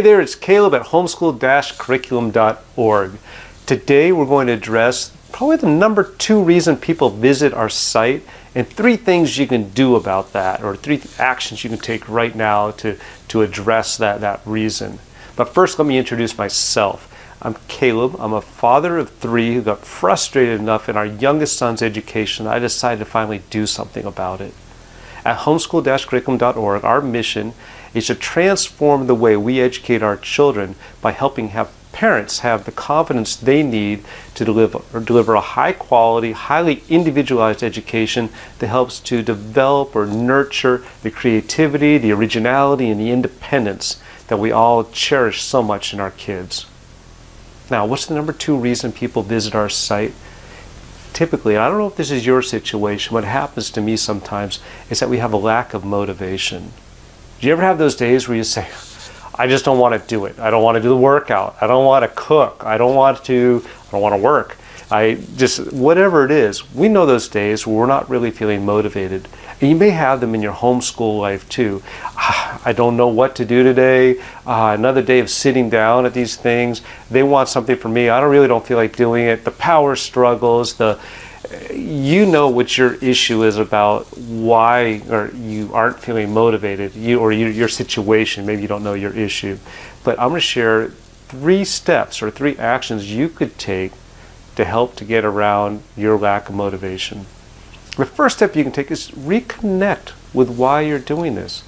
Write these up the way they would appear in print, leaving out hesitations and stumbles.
Hey there, it's Caleb at homeschool-curriculum.org. Today we're going to address probably the number 2 reason people visit our site and 3 things you can do about that, or 3 actions you can take right now to address that reason. But first, let me introduce myself. I'm Caleb. I'm a father of 3 who got frustrated enough in our youngest son's education that I decided to finally do something about it. At homeschool-curriculum.org, our mission is to transform the way we educate our children by helping parents have the confidence they need to deliver a high quality, highly individualized education that helps to develop or nurture the creativity, the originality, and the independence that we all cherish so much in our kids. Now, what's the number 2 reason people visit our site? Typically, I don't know if this is your situation, what happens to me sometimes is that we have a lack of motivation. Do you ever have those days where you say, I just don't want to do it. I don't want to do the workout. I don't want to cook. I don't want to work. Whatever it is, we know those days where we're not really feeling motivated. And you may have them in your homeschool life too. I don't know what to do today. Another day of sitting down at these things. They want something from me. I really don't feel like doing it. The power struggles, you know what your issue is about why or you aren't feeling motivated, your situation. Maybe you don't know your issue. But I'm going to share 3 steps or 3 actions you could take to help to get around your lack of motivation. The first step you can take is reconnect with why you're doing this.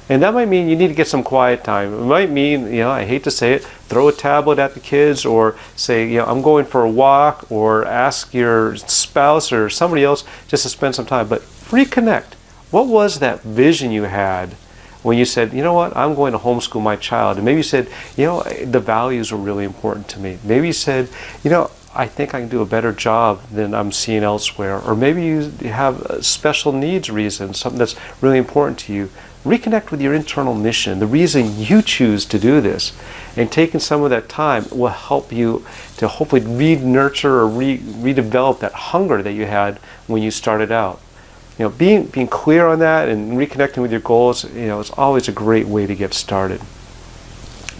And that might mean you need to get some quiet time. It might mean, I hate to say it, throw a tablet at the kids or say, I'm going for a walk, or ask your spouse or somebody else just to spend some time. But reconnect. What was that vision you had when you said, I'm going to homeschool my child? And maybe you said, the values were really important to me. Maybe you said, I think I can do a better job than I'm seeing elsewhere. Or maybe you have a special needs reason, something that's really important to you. Reconnect with your internal mission, the reason you choose to do this. And taking some of that time will help you to hopefully re-nurture or redevelop that hunger that you had when you started out. Being clear on that and reconnecting with your goals, is always a great way to get started.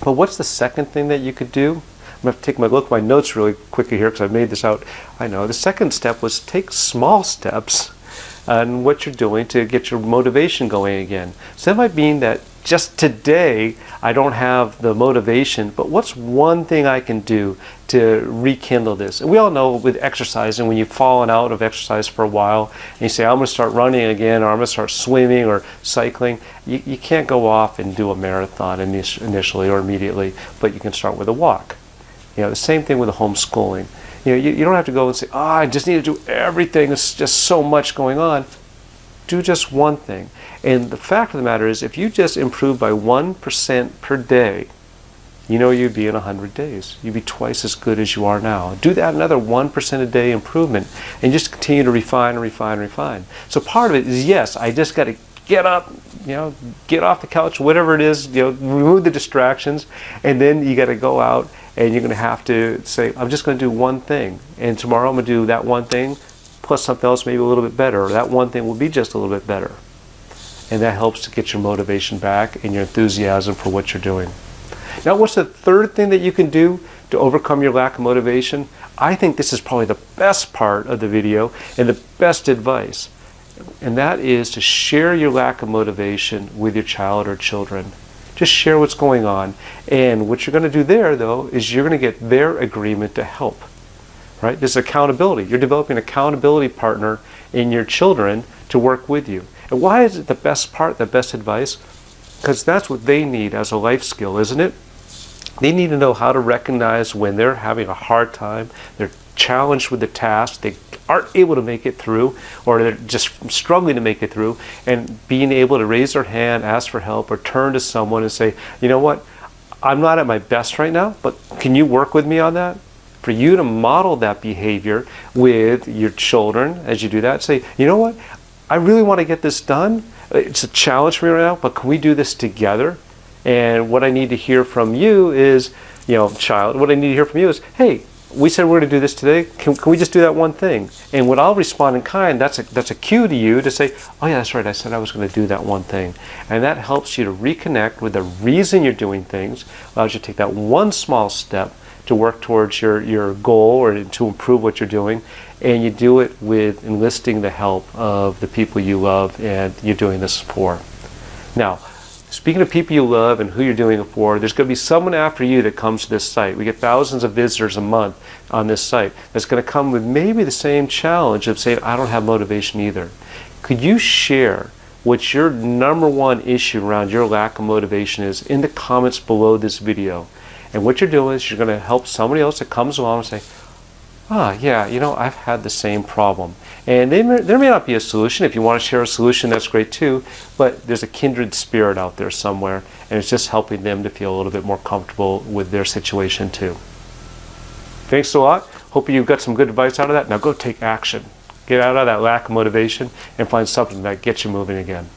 But what's the second thing that you could do? I'm going to take a look at my notes really quickly here because I've made this out. I know. The second step was take small steps on what you're doing to get your motivation going again. So that might mean that just today I don't have the motivation, but what's one thing I can do to rekindle this? And we all know with exercising, when you've fallen out of exercise for a while and you say, I'm going to start running again, or I'm going to start swimming or cycling, you can't go off and do a marathon initially or immediately, but you can start with a walk. The same thing with the homeschooling. You don't have to go and say, I just need to do everything. There's just so much going on. Do just one thing. And the fact of the matter is, if you just improve by 1% per day, you'd be in 100 days. You'd be twice as good as you are now. Do that another 1% a day improvement, and just continue to refine and refine and refine. So part of it is, yes, I just got to get up, get off the couch, whatever it is, remove the distractions, and then you got to go out and you're going to have to say, I'm just going to do one thing, and tomorrow I'm going to do that one thing plus something else maybe a little bit better, or that one thing will be just a little bit better. And that helps to get your motivation back and your enthusiasm for what you're doing. Now, what's the third thing that you can do to overcome your lack of motivation? I think this is probably the best part of the video and the best advice. And that is to share your lack of motivation with your child or children. Just share what's going on. And what you're going to do there, though, is you're going to get their agreement to help. Right? This is accountability. You're developing an accountability partner in your children to work with you. And why is it the best part, the best advice? Because that's what they need as a life skill, isn't it? They need to know how to recognize when they're having a hard time, they're challenged with the task, they aren't able to make it through, or they're just struggling to make it through, and being able to raise their hand, ask for help, or turn to someone and say, what, I'm not at my best right now, but can you work with me on that? For you to model that behavior with your children as you do that, say, what, I really want to get this done. It's a challenge for me right now, but can we do this together? And what I need to hear from you is, child, what I need to hear from you is, hey, we said we're going to do this today. Can we just do that one thing? And when I'll respond in kind, that's a cue to you to say, oh yeah, that's right, I said I was going to do that one thing. And that helps you to reconnect with the reason you're doing things, allows you to take that one small step to work towards your goal or to improve what you're doing. And you do it with enlisting the help of the people you love and you're doing this for. Now, speaking of people you love and who you're doing it for, there's going to be someone after you that comes to this site. We get thousands of visitors a month on this site that's going to come with maybe the same challenge of saying, I don't have motivation either. Could you share what your number one issue around your lack of motivation is in the comments below this video? And what you're doing is you're going to help somebody else that comes along and say, ah, yeah, I've had the same problem. And there may not be a solution. If you want to share a solution, that's great too. But there's a kindred spirit out there somewhere, and it's just helping them to feel a little bit more comfortable with their situation too. Thanks a lot. Hope you've got some good advice out of that. Now go take action. Get out of that lack of motivation and find something that gets you moving again.